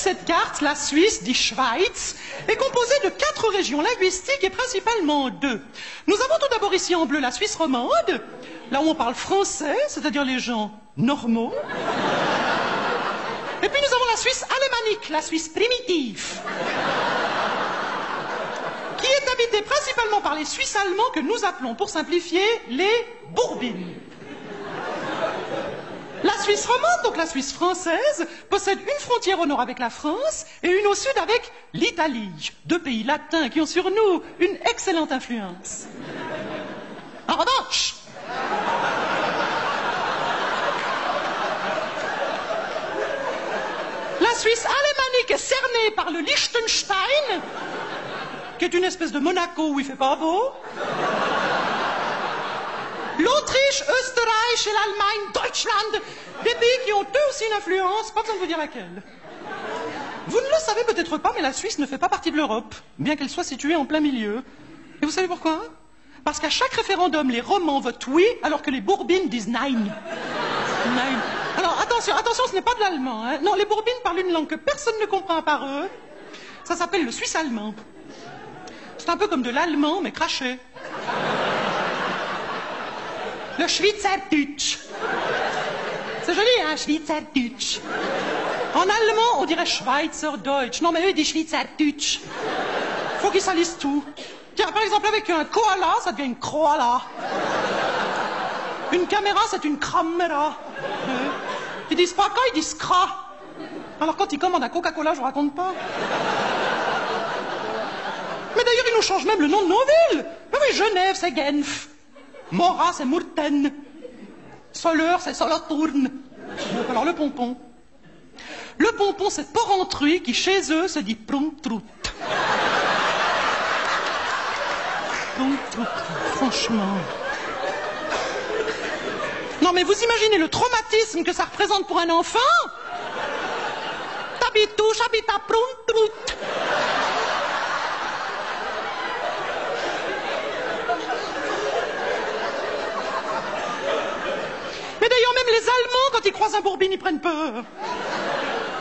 cette carte, la Suisse, die Schweiz, est composée de 4 régions linguistiques et principalement 2. Nous avons tout d'abord ici en bleu la Suisse romande, là où on parle français, c'est-à-dire les gens normaux. Et puis nous avons la Suisse alémanique, la Suisse primitive, qui est habitée principalement par les Suisses allemands que nous appelons, pour simplifier, les Bourbines. La Suisse romande, donc la Suisse française, possède une frontière au nord avec la France et une au sud avec l'Italie, 2 pays latins qui ont sur nous une excellente influence. En revanche, la Suisse alémanique est cernée par le Liechtenstein, qui est une espèce de Monaco où il fait pas beau. L'Autriche, Österreich et l'Allemagne, Deutschland, des pays qui ont eux aussi une influence, pas besoin de vous dire laquelle. Vous ne le savez peut-être pas, mais la Suisse ne fait pas partie de l'Europe, bien qu'elle soit située en plein milieu. Et vous savez pourquoi? Parce qu'à chaque référendum, les Romans votent oui, alors que les Bourbines disent nein. Nein. Alors attention, ce n'est pas de l'allemand. Hein. Non, les Bourbines parlent une langue que personne ne comprend par eux. Ça s'appelle le suisse allemand. C'est un peu comme de l'allemand, mais craché. Le Schweizerdeutsch. C'est joli, hein, Schweizerdeutsch. En allemand, on dirait Schweizerdeutsch. Non, mais eux, ils disent Schweizerdeutsch. Faut qu'ils salissent tout. Tiens, par exemple, avec un koala, ça devient une koala. Une caméra, c'est une camera. Ils disent pas quoi, ils disent cra. Alors quand ils commandent un Coca-Cola, je vous raconte pas. Mais d'ailleurs, ils nous changent même le nom de nos villes. Ben oui, Genève, c'est Genf. Mora, c'est Murten. Soleure, c'est Solothurn. Alors le pompon. Le pompon, c'est Porrentruy qui, chez eux, se dit Pruntrut. Pruntrut, franchement. Non, mais vous imaginez le traumatisme que ça représente pour un enfant? T'habites où? J'habite à Pruntrut. Mais d'ailleurs, même les Allemands, quand ils croisent un Bourbine, ils prennent peur.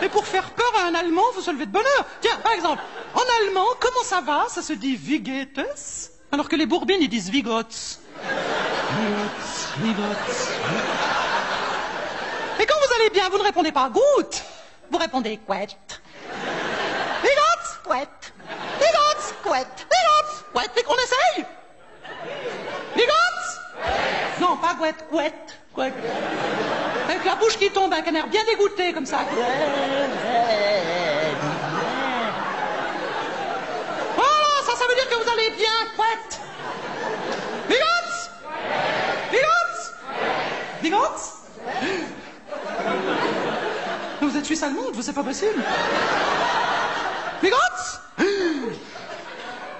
Et pour faire peur à un Allemand, faut se lever de bonne heure. Tiens, par exemple, en allemand, comment ça va? Ça se dit Wie geht es? Alors que les Bourbines, ils disent Wie geht's? Wie geht's? Et quand vous allez bien, vous ne répondez pas gut. Vous répondez quet. Wie geht's? Quet. Wie geht's? Quet. Wie geht's? Quet. Et qu'on essaye? Wie geht's? Non, pas quet, quet. Quet. Avec la bouche qui tombe, un canard bien dégoûté comme ça. Voilà, ça veut dire que vous allez bien, quet. Wie geht's? Wie geht's? Wie geht's? Vous êtes suisse allemande, vous, c'est pas possible. Wie geht's?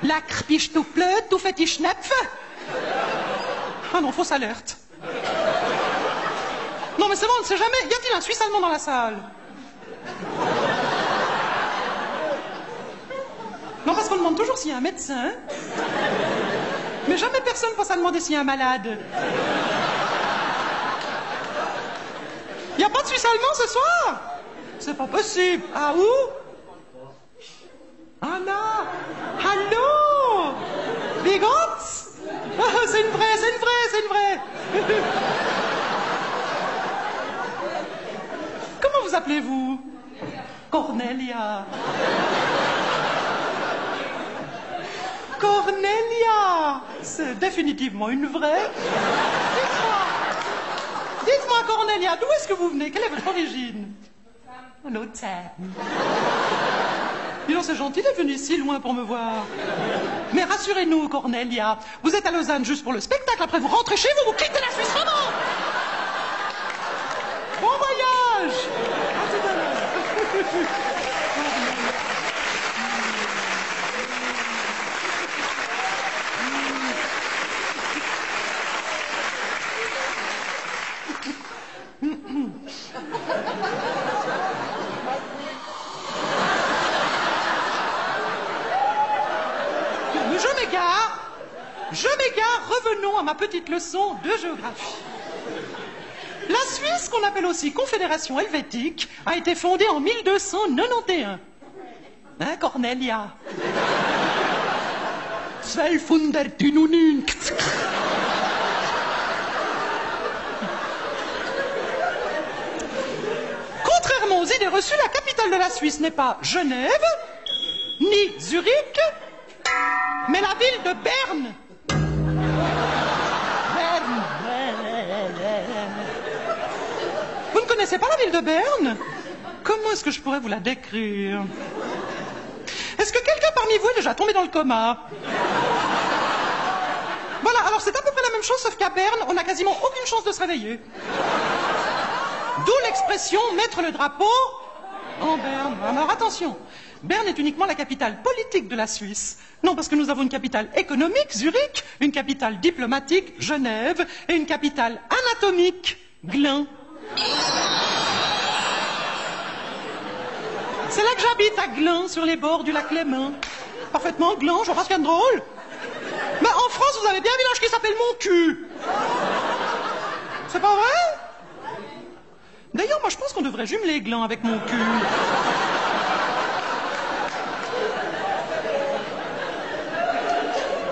La krpisch tout blöd, tout fait die Schnepfe. Ah non, fausse alerte. Non, mais c'est bon, on ne sait jamais. Y a-t-il un Suisse allemand dans la salle? Non, parce qu'on demande toujours s'il y a un médecin. Mais jamais personne pense à demander s'il y a un malade. Y a pas de Suisse allemand ce soir? C'est pas possible. Ah, où? Anna! Hallo! Wie geht's? C'est une vraie, c'est une vraie, c'est une vraie. Comment vous appelez-vous? Cornelia. Cornelia! C'est définitivement une vraie. Dites-moi, Cornelia, d'où est-ce que vous venez? Quelle est votre origine? Lausanne. Dis donc, c'est gentil d'être venu si loin pour me voir. Mais rassurez-nous, Cornelia, vous êtes à Lausanne juste pour le spectacle, après vous rentrez chez vous, vous quittez la Suisse romande. Bon voyage. À tout à l'heure. Je m'égare, revenons à ma petite leçon de géographie. La Suisse, qu'on appelle aussi Confédération helvétique, a été fondée en 1291. Hein, Cornelia? 1209. Contrairement aux idées reçues, la capitale de la Suisse n'est pas Genève, ni Zurich, mais la ville de Berne. Berne. Vous ne connaissez pas la ville de Berne? Comment est-ce que je pourrais vous la décrire? Est-ce que quelqu'un parmi vous est déjà tombé dans le coma? Voilà, alors c'est à peu près la même chose, sauf qu'à Berne, on n'a quasiment aucune chance de se réveiller. D'où l'expression « mettre le drapeau en Berne ». Alors attention, Berne est uniquement la capitale politique de la Suisse. Non, parce que nous avons une capitale économique, Zurich, une capitale diplomatique, Genève, et une capitale anatomique, Gland. C'est là que j'habite, à Gland, sur les bords du lac Léman. Parfaitement Gland, je vois pas ce qu'il y a de drôle. Mais en France, vous avez bien un village qui s'appelle Mon Cul. C'est pas vrai? D'ailleurs, moi, je pense qu'on devrait jumeler Gland avec Mon Cul.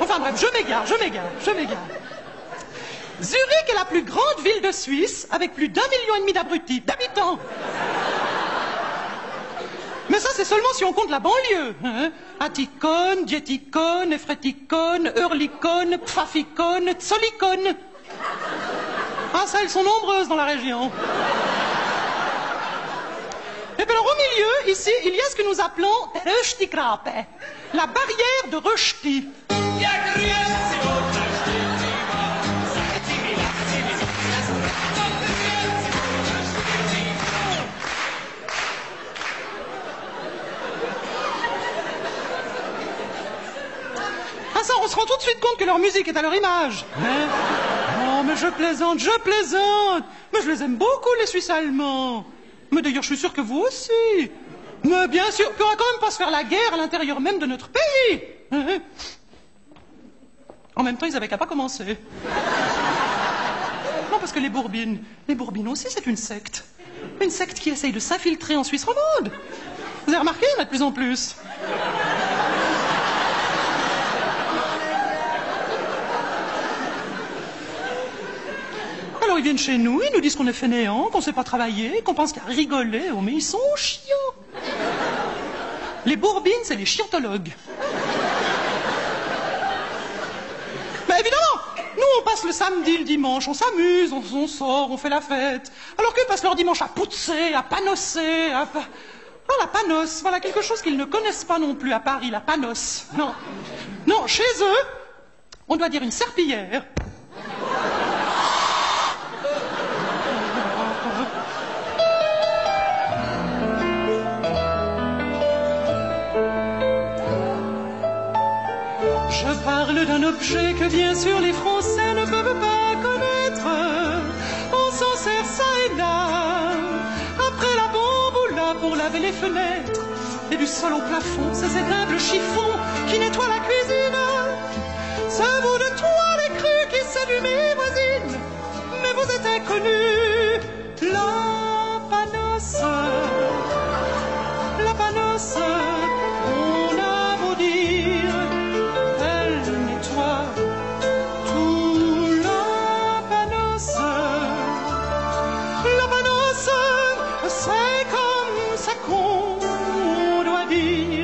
Enfin bref, je m'égare. Zurich est la plus grande ville de Suisse, avec plus d'1,5 million d'habitants. Mais ça, c'est seulement si on compte la banlieue. Hein? Atticone, Dieticone, Ephreticone, Eurlicone, Pfaficone, Zolicone. Ah, ça, elles sont nombreuses dans la région. Et bien alors, au milieu, ici, il y a ce que nous appelons Röstigrape, la barrière de Rösti. Ça, on se rend tout de suite compte que leur musique est à leur image. Hein? Oh, mais je plaisante. Mais je les aime beaucoup, les Suisses allemands. Mais d'ailleurs, je suis sûr que vous aussi. Mais bien sûr, qu'on va quand même pas se faire la guerre à l'intérieur même de notre pays. Hein? En même temps, ils avaient qu'à pas commencer. Non, parce que les Bourbines aussi, c'est une secte. Une secte qui essaye de s'infiltrer en Suisse romande. Vous avez remarqué, il y en a de plus en plus. Alors ils viennent chez nous, ils nous disent qu'on est fainéants, qu'on sait pas travailler, qu'on pense qu'à rigoler. Oh mais ils sont chiants. Les Bourbines, c'est les chiantologues. Mais évidemment, nous on passe le samedi, le dimanche, on s'amuse, on sort, on fait la fête. Alors qu'eux passent leur dimanche à poutser, à panosser, Oh, la panosse, voilà quelque chose qu'ils ne connaissent pas non plus à Paris, la panosse. Non, chez eux, on doit dire une serpillière. Je parle d'un objet que bien sûr les Français ne peuvent pas connaître. On s'en sert ça et là, après la bamboula pour laver les fenêtres. Et du sol au plafond, ces aimables chiffons qui nettoient la cuisine. Ce bout de toile écru qui séduit mes voisines. Mais vous êtes inconnus, la panosse, on a beau dire, elle nettoie tout la panosse. La panosse, c'est comme ça qu'on doit dire.